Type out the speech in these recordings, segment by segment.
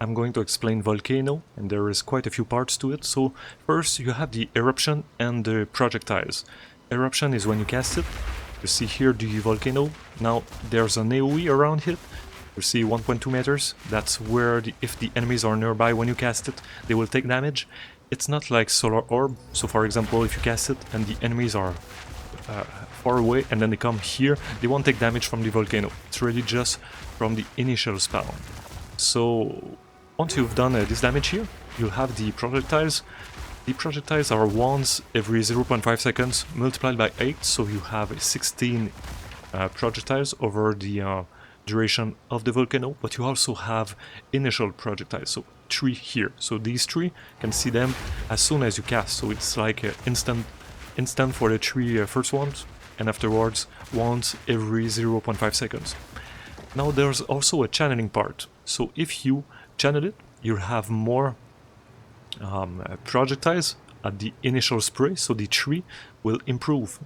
I'm going to explain Volcano, and there is quite a few parts to it. So first you have the eruption and the projectiles. Eruption is when you cast it. You see here the Volcano. Now there's an AoE around it. You see 1.2 meters. That's where if the enemies are nearby when you cast it, they will take damage. It's not like Solar Orb. So for example, if you cast it and the enemies are far away and then they come here, they won't take damage from the Volcano. It's really just from the initial spawn. So once you've done this damage here, you'll have the projectiles. The projectiles are once every 0.5 seconds multiplied by 8, so you have 16 projectiles over the duration of the Volcano, but you also have initial projectiles, so 3 here. So these 3 can see them as soon as you cast, so it's like instant for the 3 first ones, and afterwards once every 0.5 seconds. Now there's also a channeling part, so if you channel it, you'll have more projectiles at the initial spray, so the tree will improve.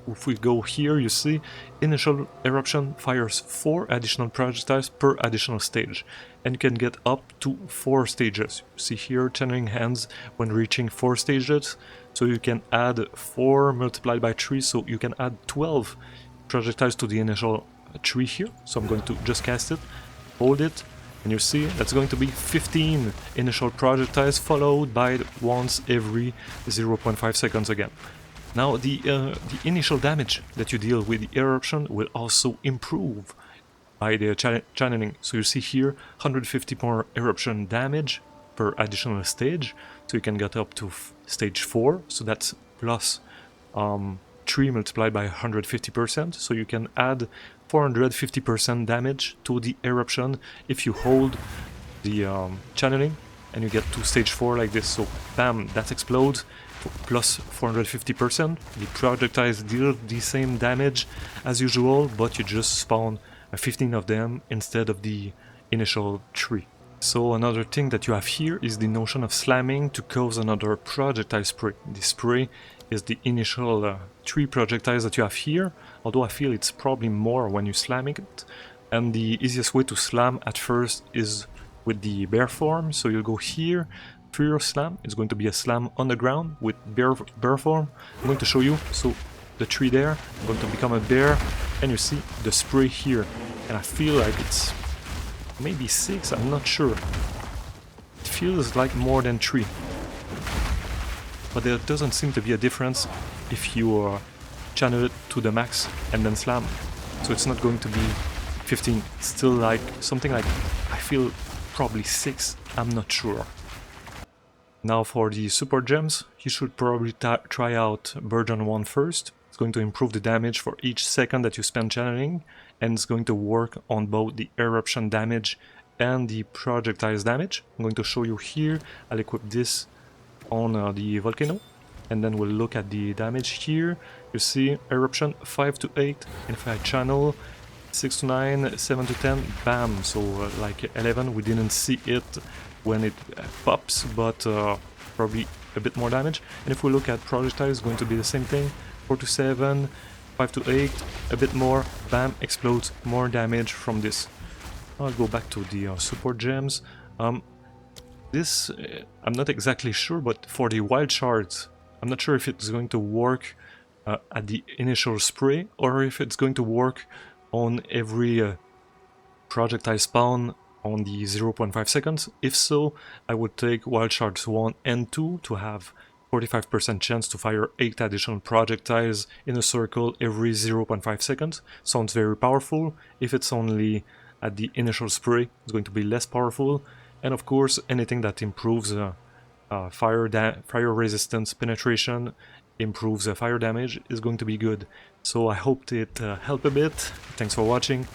If we go here, you see initial eruption fires 4 additional projectiles per additional stage, and you can get up to 4 stages. You see here channeling hands when reaching 4 stages, so you can add 4 multiplied by 3, so you can add 12 projectiles to the initial tree here. So I'm going to just cast it, hold it, and you see that's going to be 15 initial projectiles followed by once every 0.5 seconds again. Now the initial damage that you deal with the eruption will also improve by the channeling. So you see here 150 more eruption damage per additional stage, so you can get up to stage 4, so that's plus 3 multiplied by 150%, so you can add 450% damage to the eruption if you hold the channeling and you get to stage 4 like this. So bam, that explodes, plus 450%. The projectiles deal the same damage as usual, but you just spawn 15 of them instead of the initial 3. So another thing that you have here is the notion of slamming to cause another projectile spray. The spray is the initial 3 projectiles that you have here, although I feel it's probably more when you slam it. And the easiest way to slam at first is with the bear form, so you'll go here, Fear Slam. It's going to be a slam on the ground with bear form. I'm going to show you, so the tree there, I'm going to become a bear, and you see the spray here, and I feel like it's maybe 6, I'm not sure. It feels like more than 3. But there doesn't seem to be a difference if you channel it to the max and then slam. So it's not going to be 15, it's still like something like, I feel probably 6, I'm not sure. Now for the support gems, you should probably try out Burden 1 first. It's going to improve the damage for each second that you spend channeling, and it's going to work on both the eruption damage and the projectiles damage. I'm going to show you here. I'll equip this on the Volcano, and then we'll look at the damage here. You see eruption 5 to 8, and if I channel 6 to 9, 7 to 10, bam, so like 11, we didn't see it when it pops, but probably a bit more damage. And if we look at projectiles, it's going to be the same thing, 4 to 7, 5 to 8, a bit more, bam, explodes, more damage from this. I'll go back to the support gems. This, I'm not exactly sure, but for the wild shards, I'm not sure if it's going to work at the initial spray, or if it's going to work on every projectile spawn on the 0.5 seconds. If so, I would take wild shards 1 and 2 to have 45% chance to fire 8 additional projectiles in a circle every 0.5 seconds. Sounds very powerful. If it's only at the initial spray, it's going to be less powerful. And of course, anything that improves fire resistance penetration, improves fire damage is going to be good. So I hope it helped a bit. Thanks for watching.